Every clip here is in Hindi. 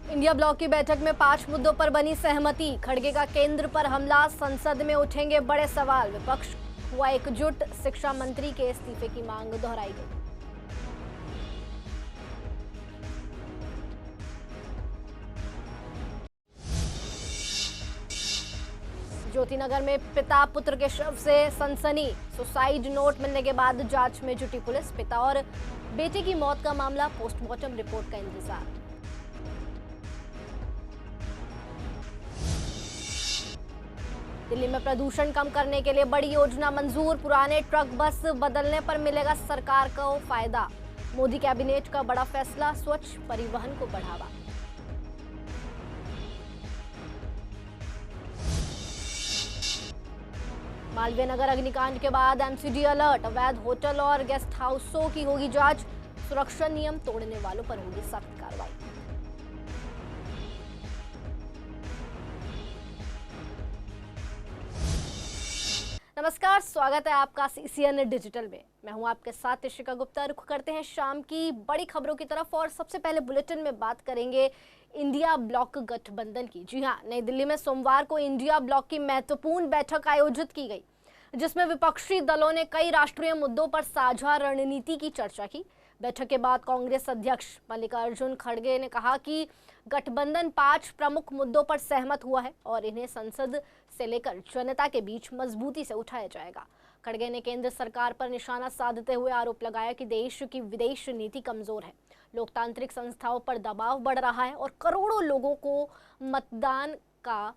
इंडिया ब्लॉक की बैठक में 5 मुद्दों पर बनी सहमति। खड़गे का केंद्र पर हमला, संसद में उठेंगे बड़े सवाल। विपक्ष हुआ एकजुट, शिक्षा मंत्री के इस्तीफे की मांग दोहराई गई। ज्योतिनगर में पिता पुत्र के शव से सनसनी। सुसाइड नोट मिलने के बाद जांच में जुटी पुलिस। पिता और बेटे की मौत का मामला, पोस्टमार्टम रिपोर्ट का इंतजार। दिल्ली में प्रदूषण कम करने के लिए बड़ी योजना मंजूर। पुराने ट्रक बस बदलने पर मिलेगा सरकार को फायदा। मोदी कैबिनेट का बड़ा फैसला, स्वच्छ परिवहन को बढ़ावा। मालवीय नगर अग्निकांड के बाद एमसीडी अलर्ट। अवैध होटल और गेस्ट हाउसों की होगी जांच। सुरक्षा नियम तोड़ने वालों पर होगी सख्त कार्रवाई। नमस्कार, स्वागत है आपका सीसीएन डिजिटल में। मैं हूं आपके साथ इशिका गुप्ता। रुख करते हैं शाम की बड़ी खबरों की तरफ और सबसे पहले बुलेटिन में बात करेंगे इंडिया ब्लॉक गठबंधन की। जी हां, नई दिल्ली में सोमवार को इंडिया ब्लॉक की महत्वपूर्ण बैठक आयोजित की गई, जिसमें विपक्षी दलों ने कई राष्ट्रीय मुद्दों पर साझा रणनीति की चर्चा की। बैठक के बाद कांग्रेस अध्यक्ष मल्लिकार्जुन खड़गे ने कहा कि गठबंधन 5 प्रमुख मुद्दों पर सहमत हुआ है और इन्हें संसद से लेकर जनता के बीच मजबूती से उठाया जाएगा। खड़गे ने केंद्र सरकार पर निशाना साधते हुए आरोप लगाया कि देश की विदेश नीति कमजोर है, लोकतांत्रिक संस्थाओं पर दबाव बढ़ रहा है और करोड़ों लोगों को मतदान का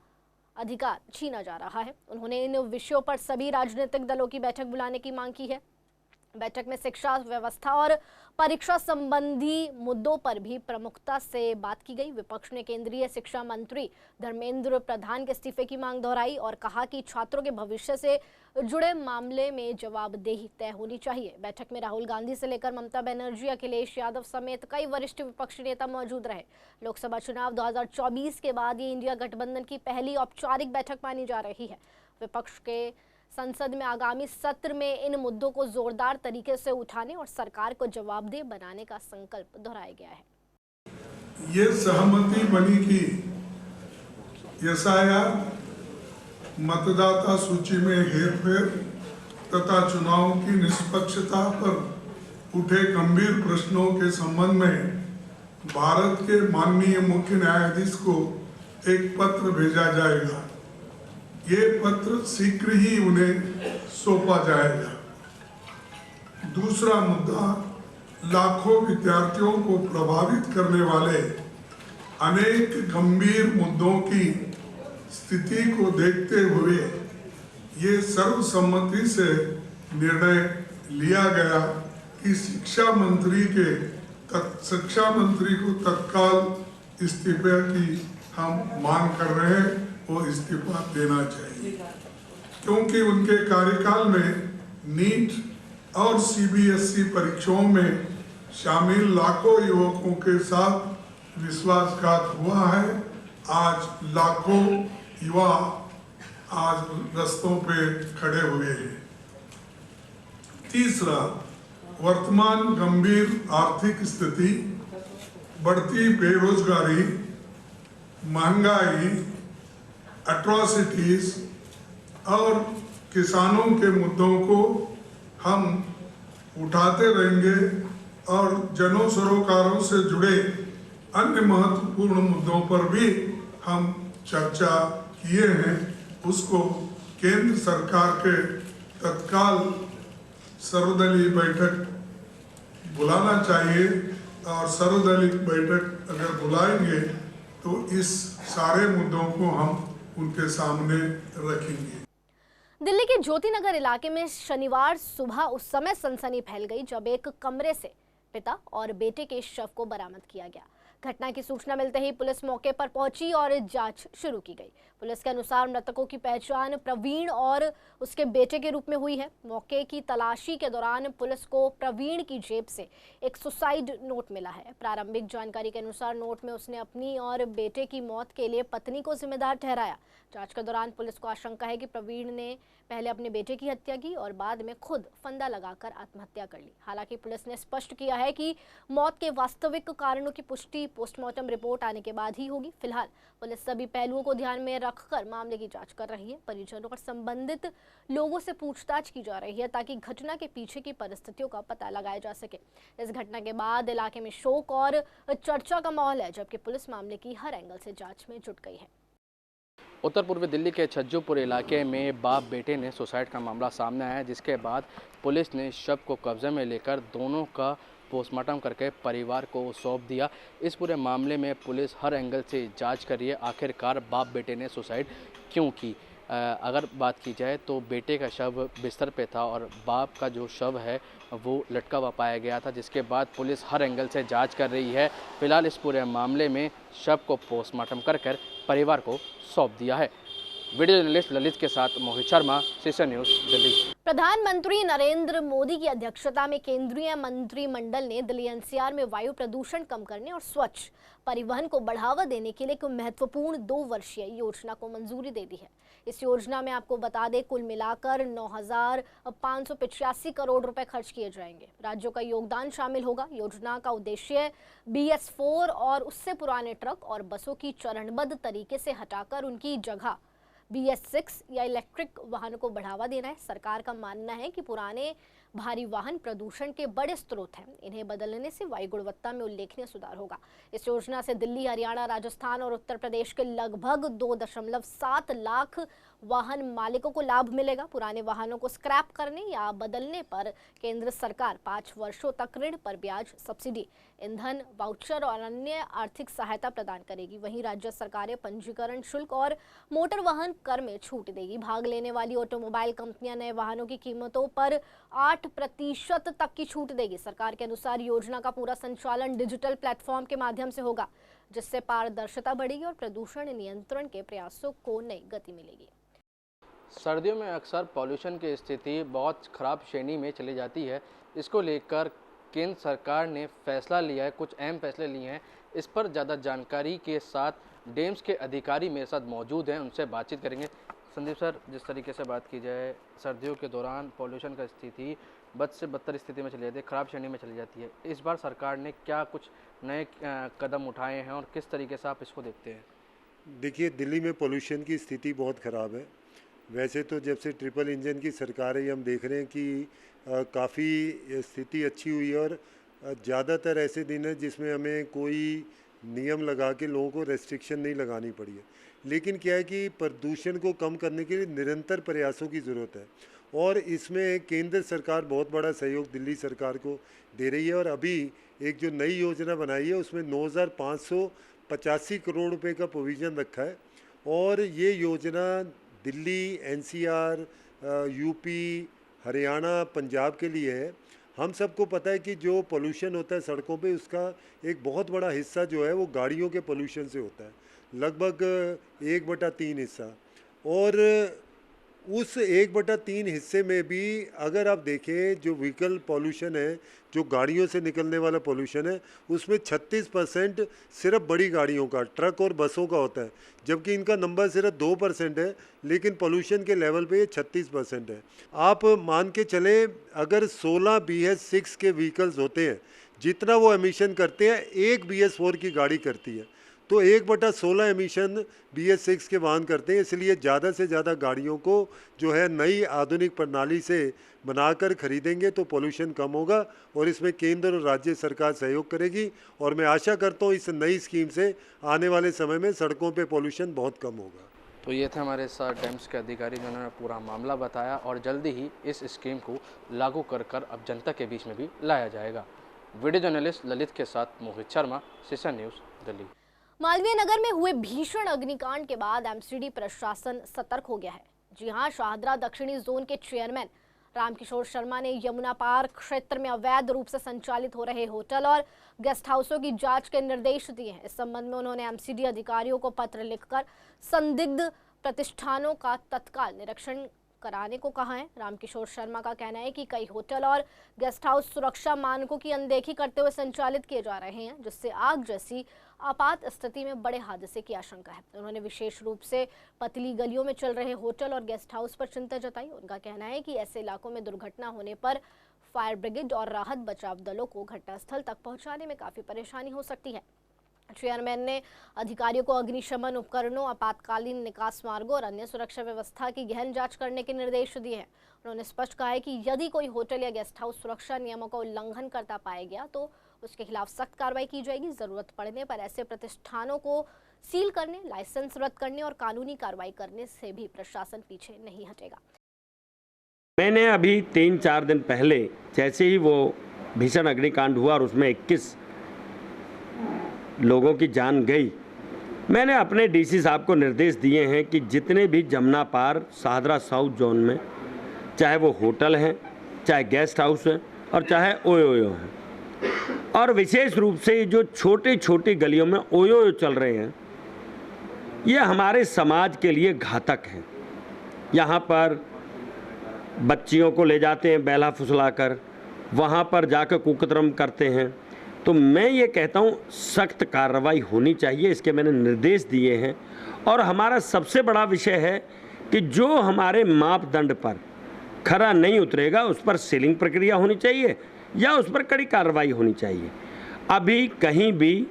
अधिकार छीना जा रहा है। उन्होंने इन विषयों पर सभी राजनीतिक दलों की बैठक बुलाने की मांग की है। बैठक में शिक्षा व्यवस्था और परीक्षा संबंधी मुद्दों पर भी प्रमुखता से बात की गई। विपक्ष ने केंद्रीय शिक्षा मंत्री धर्मेंद्र प्रधान के इस्तीफे की मांग दोहराई और कहा कि छात्रों के भविष्य से जुड़े मामले में जवाबदेही तय होनी चाहिए। बैठक में राहुल गांधी से लेकर ममता बनर्जी, अखिलेश यादव समेत कई वरिष्ठ विपक्षी नेता मौजूद रहे। लोकसभा चुनाव 2024 के बाद ये इंडिया गठबंधन की पहली औपचारिक बैठक मानी जा रही है। विपक्ष के संसद में आगामी सत्र में इन मुद्दों को जोरदार तरीके से उठाने और सरकार को जवाबदेह बनाने का संकल्प दोहराया गया है। ये सहमति बनी कि एसआईआर, मतदाता सूची में हेरफेर तथा चुनाव की निष्पक्षता पर उठे गंभीर प्रश्नों के संबंध में भारत के माननीय मुख्य न्यायाधीश को एक पत्र भेजा जाएगा। ये पत्र शीघ्र ही उन्हें सौंपा जाएगा। दूसरा मुद्दा, लाखों विद्यार्थियों को प्रभावित करने वाले अनेक गंभीर मुद्दों की स्थिति को देखते हुए ये सर्वसम्मति से निर्णय लिया गया कि शिक्षा मंत्री को तत्काल इस्तीफे की हम मांग कर रहे हैं, वो इस्तीफा देना चाहिए, क्योंकि उनके कार्यकाल में नीट और सीबीएसई परीक्षाओं में शामिल लाखों युवकों के साथ विश्वासघात हुआ है। आज लाखों युवा आज रास्तों पे खड़े हुए हैं। तीसरा, वर्तमान गंभीर आर्थिक स्थिति, बढ़ती बेरोजगारी, महंगाई, एट्रोसिटीज और किसानों के मुद्दों को हम उठाते रहेंगे और जन सरोकारों से जुड़े अन्य महत्वपूर्ण मुद्दों पर भी हम चर्चा किए हैं। उसको केंद्र सरकार के तत्काल सर्वदलीय बैठक बुलाना चाहिए और सर्वदलीय बैठक अगर बुलाएंगे तो इस सारे मुद्दों को हम उनके सामने रखेंगे। दिल्ली के ज्योतिनगर इलाके में शनिवार सुबह उस समय सनसनी फैल गई जब एक कमरे से पिता और बेटे के शव को बरामद किया गया। घटना की सूचना मिलते ही पुलिस मौके पर पहुंची और जांच शुरू की गई। पुलिस के अनुसार मृतकों की पहचान प्रवीण और उसके बेटे के रूप में हुई है। मौके की तलाशी के दौरान पुलिस को प्रवीण की जेब से एक सुसाइड नोट मिला है। प्रारंभिक जानकारी के अनुसार नोट में उसने अपनी और बेटे की मौत के लिए पत्नी को जिम्मेदार ठहराया। जांच के दौरान पुलिस को आशंका है कि प्रवीण ने पहले अपने बेटे की हत्या की और बाद में खुद फंदा लगाकर आत्महत्या कर ली। हालांकि पुलिस ने स्पष्ट किया है कि मौत के वास्तविक कारणों की पुष्टि पोस्टमार्टम रिपोर्ट आने के बाद ही होगी। फिलहाल पुलिस सभी पहलुओं को ध्यान में रखकर मामले की जांच कर रही है। परिजनों और संबंधित लोगों से पूछताछ की जा रही है ताकि घटना के पीछे की परिस्थितियों का पता लगाया जा सके। इस घटना के बाद इलाके में शोक और चर्चा का माहौल है, जबकि पुलिस मामले की हर एंगल से जांच में जुट गई है। उत्तर पूर्वी दिल्ली के छज्जूपुर इलाके में बाप बेटे ने सुसाइड का मामला सामने आया, जिसके बाद पुलिस ने शव को कब्जे में लेकर दोनों का पोस्टमार्टम करके परिवार को सौंप दिया। इस पूरे मामले में पुलिस हर एंगल से जांच कर रही है, आखिरकार बाप बेटे ने सुसाइड क्यों की। अगर बात की जाए तो बेटे का शव बिस्तर पे था और बाप का जो शव है वो लटका हुआ पाया गया था, जिसके बाद पुलिस हर एंगल से जांच कर रही है। फिलहाल इस पूरे मामले में शव को पोस्टमार्टम कर परिवार को सौंप दिया है। वीडियो जर्नलिस्ट ललित के साथ मोहित शर्मा, सीसीएन न्यूज़, दिल्ली। प्रधानमंत्री नरेंद्र मोदी की अध्यक्षता में केंद्रीय मंत्रिमंडल ने दिल्ली एनसीआर में वायु प्रदूषण कम करने और स्वच्छ परिवहन को बढ़ावा देने के लिए एक महत्वपूर्ण 2 वर्षीय योजना को मंजूरी दे दी है। इस योजना में आपको बता दें कुल मिलाकर 9,585 करोड़ रुपए खर्च किए जाएंगे। राज्यों का योगदान शामिल होगा। योजना का उद्देश्य BS4 और उससे पुराने ट्रक और बसों की चरणबद्ध तरीके से हटाकर उनकी जगह BS6 या इलेक्ट्रिक वाहनों को बढ़ावा देना है। सरकार का मानना है कि पुराने भारी वाहन प्रदूषण के बड़े स्रोत हैं। इन्हें बदलने से वायु गुणवत्ता में उल्लेखनीय सुधार होगा। इस योजना से दिल्ली, हरियाणा, राजस्थान और उत्तर प्रदेश के लगभग 2.7 लाख वाहन मालिकों को लाभ मिलेगा। पुराने वाहनों को स्क्रैप करने या बदलने पर केंद्र सरकार 5 वर्षों तक ऋण पर ब्याज, सब्सिडी, ईंधन वाउचर और अन्य आर्थिक सहायता प्रदान करेगी। वहीं राज्य सरकारें पंजीकरण शुल्क और मोटर वाहन कर में छूट देगी। भाग लेने वाली ऑटोमोबाइल कंपनियां नए वाहनों की कीमतों पर 8% तक की छूट देगी। सरकार के अनुसार योजना का पूरा संचालन डिजिटल प्लेटफॉर्म के माध्यम से होगा, जिससे पारदर्शिता बढ़ेगी और प्रदूषण नियंत्रण के प्रयासों को नई गति मिलेगी। सर्दियों में अक्सर पॉल्यूशन की स्थिति बहुत ख़राब श्रेणी में चली जाती है। इसको लेकर केंद्र सरकार ने फैसला लिया है, कुछ अहम फैसले लिए हैं। इस पर ज़्यादा जानकारी के साथ डेम्स के अधिकारी मेरे साथ मौजूद हैं, उनसे बातचीत करेंगे। संदीप सर, जिस तरीके से बात की जाए, सर्दियों के दौरान पॉल्यूशन का स्थिति बद से बदतर स्थिति में चली जाती है, ख़राब श्रेणी में चली जाती है। इस बार सरकार ने क्या कुछ नए कदम उठाए हैं और किस तरीके से आप इसको देखते हैं? देखिए, दिल्ली में पोल्यूशन की स्थिति बहुत ख़राब है। वैसे तो जब से ट्रिपल इंजन की सरकार है, हम देख रहे हैं कि काफ़ी स्थिति अच्छी हुई है और ज़्यादातर ऐसे दिन हैं जिसमें हमें कोई नियम लगा के लोगों को रेस्ट्रिक्शन नहीं लगानी पड़ी है। लेकिन क्या है कि प्रदूषण को कम करने के लिए निरंतर प्रयासों की ज़रूरत है और इसमें केंद्र सरकार बहुत बड़ा सहयोग दिल्ली सरकार को दे रही है। और अभी एक जो नई योजना बनाई है उसमें 9,585 करोड़ रुपए का प्रोविज़न रखा है और ये योजना दिल्ली, NCR, यूपी, हरियाणा, पंजाब के लिए है। हम सबको पता है कि जो पोल्यूशन होता है सड़कों पे, उसका एक बहुत बड़ा हिस्सा जो है वो गाड़ियों के पोल्यूशन से होता है, लगभग 1/3 हिस्सा। और उस 1/3 हिस्से में भी अगर आप देखें जो व्हीकल पोल्यूशन है, जो गाड़ियों से निकलने वाला पोल्यूशन है, उसमें 36% सिर्फ बड़ी गाड़ियों का, ट्रक और बसों का होता है, जबकि इनका नंबर सिर्फ 2% है, लेकिन पोल्यूशन के लेवल पे ये 36% है। आप मान के चले अगर 16 BS6 के व्हीकल्स होते हैं, जितना वो एमिशन करते हैं एक BS4 की गाड़ी करती है, तो 1/16 एमिशन BS6 के वाहन करते हैं। इसलिए ज़्यादा से ज़्यादा गाड़ियों को जो है नई आधुनिक प्रणाली से बनाकर खरीदेंगे तो पोल्यूशन कम होगा और इसमें केंद्र और राज्य सरकार सहयोग करेगी। और मैं आशा करता हूँ इस नई स्कीम से आने वाले समय में सड़कों पे पोल्यूशन बहुत कम होगा। तो ये थे हमारे साथ डेम्स के अधिकारी जिन्होंने पूरा मामला बताया और जल्दी ही इस स्कीम को लागू कर अब जनता के बीच में भी लाया जाएगा। वीडियो जर्नलिस्ट ललित के साथ मोहित शर्मा, सीसीएन न्यूज़, दिल्ली। मालवीय नगर में हुए भीषण अग्निकांड के बाद MCD प्रशासन सतर्क हो गया है। जी हां, शाहदरा दक्षिणी जोन के चेयरमैन रामकिशोर शर्मा ने यमुना पार क्षेत्र में अवैध रूप से संचालित हो रहे होटल और गेस्ट हाउसों की जांच के निर्देश दिए हैं। इस संबंध में उन्होंने MCD अधिकारियों को पत्र लिखकर संदिग्ध प्रतिष्ठानों का तत्काल निरीक्षण कराने को कहा है। रामकिशोर शर्मा का कहना है कि कई होटल और गेस्ट हाउस सुरक्षा मानकों की अनदेखी करते हुए संचालित किए जा रहे हैं, जिससे आग जैसी आपात स्थिति में बड़े हादसे की आशंका है। उन्होंने विशेष रूप से पतली गलियों में चल रहे होटल और गेस्ट हाउस पर चिंता जताई। उनका कहना है कि ऐसे इलाकों में दुर्घटना होने पर फायर ब्रिगेड और राहत बचाव दलों को घटनास्थल तक पहुंचाने में काफी परेशानी हो सकती है। चेयरमैन ने अधिकारियों को अग्निशमन उपकरणों, आपातकालीन निकास मार्गों और अन्य सुरक्षा व्यवस्था की गहन जांच करने के निर्देश दिए हैं। उन्होंने स्पष्ट कहा है कि यदि कोई होटल या गेस्ट हाउस सुरक्षा नियमों का उल्लंघन करता पाया गया तो उसके खिलाफ सख्त कार्रवाई की जाएगी। जरूरत पड़ने पर ऐसे प्रतिष्ठानों को सील करने, लाइसेंस रद्द करने और कानूनी कार्रवाई करने से भी प्रशासन पीछे नहीं हटेगा। मैंने अभी 3-4 दिन पहले जैसे ही वो भीषण अग्निकांड हुआ और उसमें 21 लोगों की जान गई, मैंने अपने डीसी साहब को निर्देश दिए हैं कि जितने भी जमुना पार शाहदरा साउथ जोन में, चाहे वो होटल हैं, चाहे गेस्ट हाउस हैं और चाहे ओयो हैं, और विशेष रूप से जो छोटी छोटी गलियों में ओयो चल रहे हैं, ये हमारे समाज के लिए घातक हैं। यहाँ पर बच्चियों को ले जाते हैं बेला फुसलाकर, वहाँ पर जाकर कुकर्म करते हैं। तो मैं ये कहता हूँ सख्त कार्रवाई होनी चाहिए, इसके मैंने निर्देश दिए हैं। और हमारा सबसे बड़ा विषय है कि जो हमारे मापदंड पर खरा नहीं उतरेगा उस पर सीलिंग प्रक्रिया होनी चाहिए या उस पर कड़ी कार्रवाई होनी चाहिए। अभी कहीं भी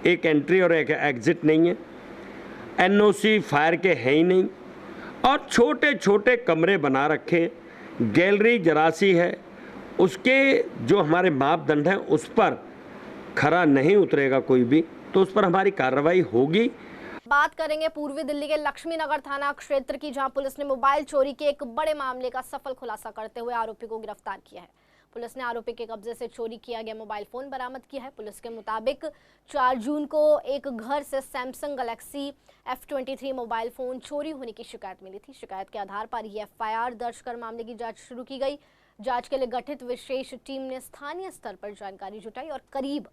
एक एंट्री और एक एग्ज़िट नहीं है, एनओसी फायर के है ही नहीं, और छोटे छोटे कमरे बना रखे, गैलरी जरासी है, उसके जो हमारे मापदंड हैं उस पर खरा नहीं उतरेगा कोई भी, तो उस पर हमारी कार्रवाई होगी। बात करेंगे पूर्वी दिल्ली के लक्ष्मी नगर थाना क्षेत्र की, जहां पुलिस ने मोबाइल चोरी के एक बड़े मामले का सफल खुलासा करते हुए आरोपी को गिरफ्तार किया है। पुलिस ने आरोपी के कब्जे से चोरी किया गया मोबाइल फोन बरामद किया है। पुलिस के मुताबिक 4 जून को एक घर से Samsung Galaxy F23 mobile phone चोरी होने की शिकायत मिली थी। शिकायत के आधार पर यह FIR दर्ज कर मामले की जांच शुरू की गई। जांच के लिए गठित विशेष टीम ने स्थानीय स्तर पर जानकारी जुटाई और करीब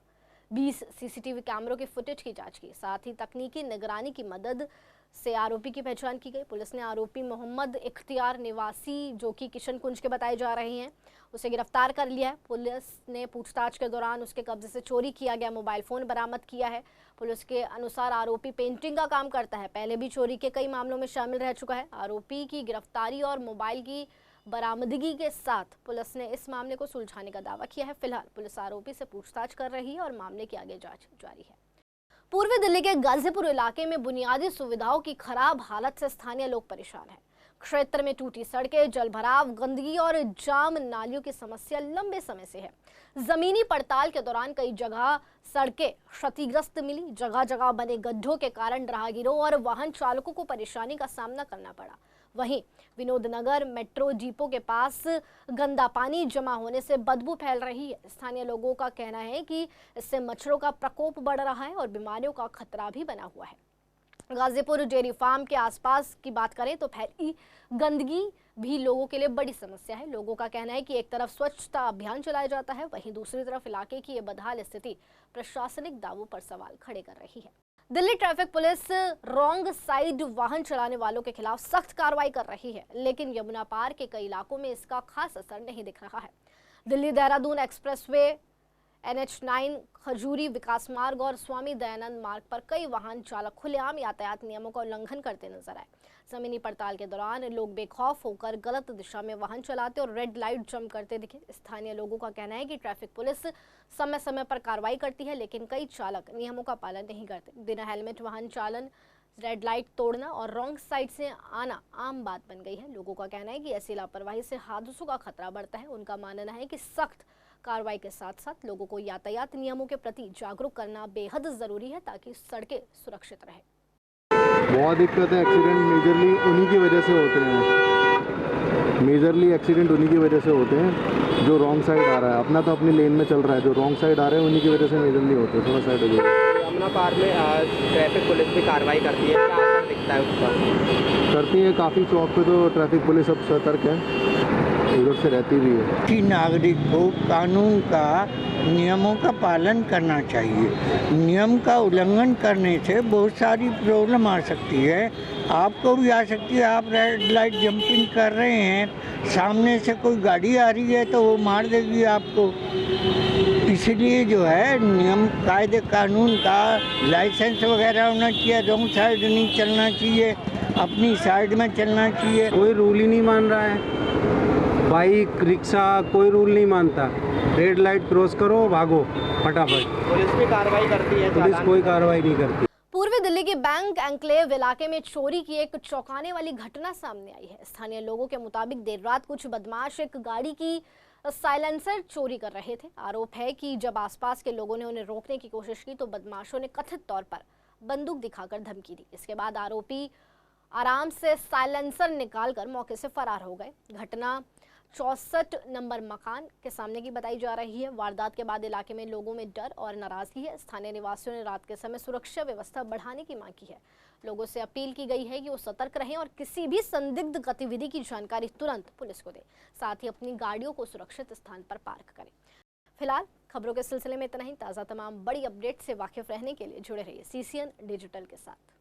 20 CCTV कैमरों की फुटेज की जांच की। साथ ही तकनीकी निगरानी की मदद से आरोपी की पहचान की गई। पुलिस ने आरोपी मोहम्मद इख्तियार निवासी, जो कि किशन कुंज के बताए जा रहे हैं, उसे गिरफ्तार कर लिया है। पुलिस ने पूछताछ के दौरान उसके कब्जे से चोरी किया गया मोबाइल फोन बरामद किया है। पुलिस के अनुसार आरोपी पेंटिंग का काम करता है, पहले भी चोरी के कई मामलों में शामिल रह चुका है। आरोपी की गिरफ्तारी और मोबाइल की बरामदगी के साथ पुलिस ने इस मामले को सुलझाने का दावा किया है। फिलहाल पुलिस आरोपी से पूछताछ कर रही है और मामले की आगे जांच जारी है। पूर्वी दिल्ली के गाजीपुर इलाके में बुनियादी सुविधाओं की खराब हालत से स्थानीय लोग परेशान हैं। क्षेत्र में टूटी सड़कें, जलभराव, गंदगी और जाम नालियों की समस्या लंबे समय से है। जमीनी पड़ताल के दौरान कई जगह सड़कें क्षतिग्रस्त मिली। जगह जगह बने गड्ढों के कारण राहगीरों और वाहन चालकों को परेशानी का सामना करना पड़ा। वहीं विनोद नगर मेट्रो डिपो के पास गंदा पानी जमा होने से बदबू फैल रही है। स्थानीय लोगों का कहना है कि इससे मच्छरों का प्रकोप बढ़ रहा है और बीमारियों का खतरा भी बना हुआ है। गाजीपुर डेयरी फार्म के आसपास की बात करें तो फैली गंदगी भी लोगों के लिए बड़ी समस्या है। लोगों का कहना है कि एक तरफ स्वच्छता अभियान चलाया जाता है, वहीं दूसरी तरफ इलाके की ये बदहाल स्थिति प्रशासनिक दावों पर सवाल खड़े कर रही है। Delhi traffic police wrong side वाहन चलाने वालों के खिलाफ सख्त कार्रवाई कर रही है, लेकिन यमुना पार के कई इलाकों में इसका खास असर नहीं दिख रहा है। दिल्ली देहरादून एक्सप्रेसवे, NH9, खजूरी विकास मार्ग और स्वामी दयानंद मार्ग पर कई वाहन चालक खुलेआम यातायात नियमों का उल्लंघन करते नजर आए। जमीनी पड़ताल के दौरान लोग बेखौफ होकर गलत दिशा में वाहन चलाते और रेड लाइट जंप करते दिखे। स्थानीय लोगों का कहना है कि ट्रैफिक पुलिस समय समय पर कार्रवाई करती है, लेकिन कई चालक नियमों का पालन नहीं करते। बिना हेलमेट वाहन चालन, रेड लाइट तोड़ना और रॉन्ग साइड से आना आम बात बन गई है। लोगों का कहना है कि ऐसी लापरवाही से हादसों का खतरा बढ़ता है। उनका मानना है कि सख्त कार्रवाई के साथ साथ लोगों को यातायात नियमों के प्रति जागरूक करना बेहद जरूरी है ताकि सड़कें सुरक्षित रहें। बहुत दिक्कत है, एक्सीडेंट मेजरली उन्हीं की वजह से होते हैं। मेजरली एक्सीडेंट उन्हीं की वजह से होते हैं जो रॉन्ग साइड आ रहा है। अपना तो अपनी लेन में चल रहा है, जो रॉन्ग साइड आ रहे हैं उन्हीं की वजह से मेजरली होते हैं। थोड़ा साइड हो जाए। यमुना पार में ट्रैफिक पुलिस भी कार्रवाई करती है, क्या असर दिखता है उसका? करती है, काफ़ी चौक पे तो ट्रैफिक पुलिस अब सतर्क है, उधर से रहती भी है। कि नागरिक को कानून का नियमों का पालन करना चाहिए। नियम का उल्लंघन करने से बहुत सारी प्रॉब्लम आ सकती है, आपको भी आ सकती है। आप रेड लाइट जंपिंग कर रहे हैं, सामने से कोई गाड़ी आ रही है तो वो मार देगी आपको। इसलिए जो है नियम कायदे कानून का लाइसेंस वगैरह होना चाहिए, रॉन्ग साइड नहीं चलना चाहिए, अपनी साइड में चलना चाहिए। कोई रूल ही नहीं मान रहा है, बाइक रिक्शा कोई रूल नहीं मानता। रेड लाइट क्रॉस करो, भागो। फटाफट। पुलिस भी कार्रवाई करती है? पुलिस कोई कार्रवाई नहीं करती। पूर्वी दिल्ली के बैंक एन्क्लेव इलाके में चोरी की एक चौंकाने वाली घटना सामने आई है। स्थानीय लोगों के मुताबिक देर रात कुछ बदमाश एक गाड़ी की साइलेंसर चोरी कर रहे थे। आरोप है कि जब आसपास के लोगों ने उन्हें रोकने की कोशिश की तो बदमाशों ने कथित तौर पर बंदूक दिखाकर धमकी दी। इसके बाद आरोपी आराम से साइलेंसर निकालकर मौके से फरार हो गए। घटना 64 नंबर मकान के सामने की बताई जा रही है। वारदात के बाद इलाके में लोगों में डर और नाराजगी है। स्थानीय निवासियों ने रात के समय सुरक्षा व्यवस्था बढ़ाने की मांग की है। लोगों से अपील की गई है कि वो सतर्क रहें और किसी भी संदिग्ध गतिविधि की जानकारी तुरंत पुलिस को दें। साथ ही अपनी गाड़ियों को सुरक्षित स्थान पर पार्क करें। फिलहाल खबरों के सिलसिले में इतना ही। ताज़ा तमाम बड़ी अपडेट से वाकिफ रहने के लिए जुड़े रहिए CCN डिजिटल के साथ।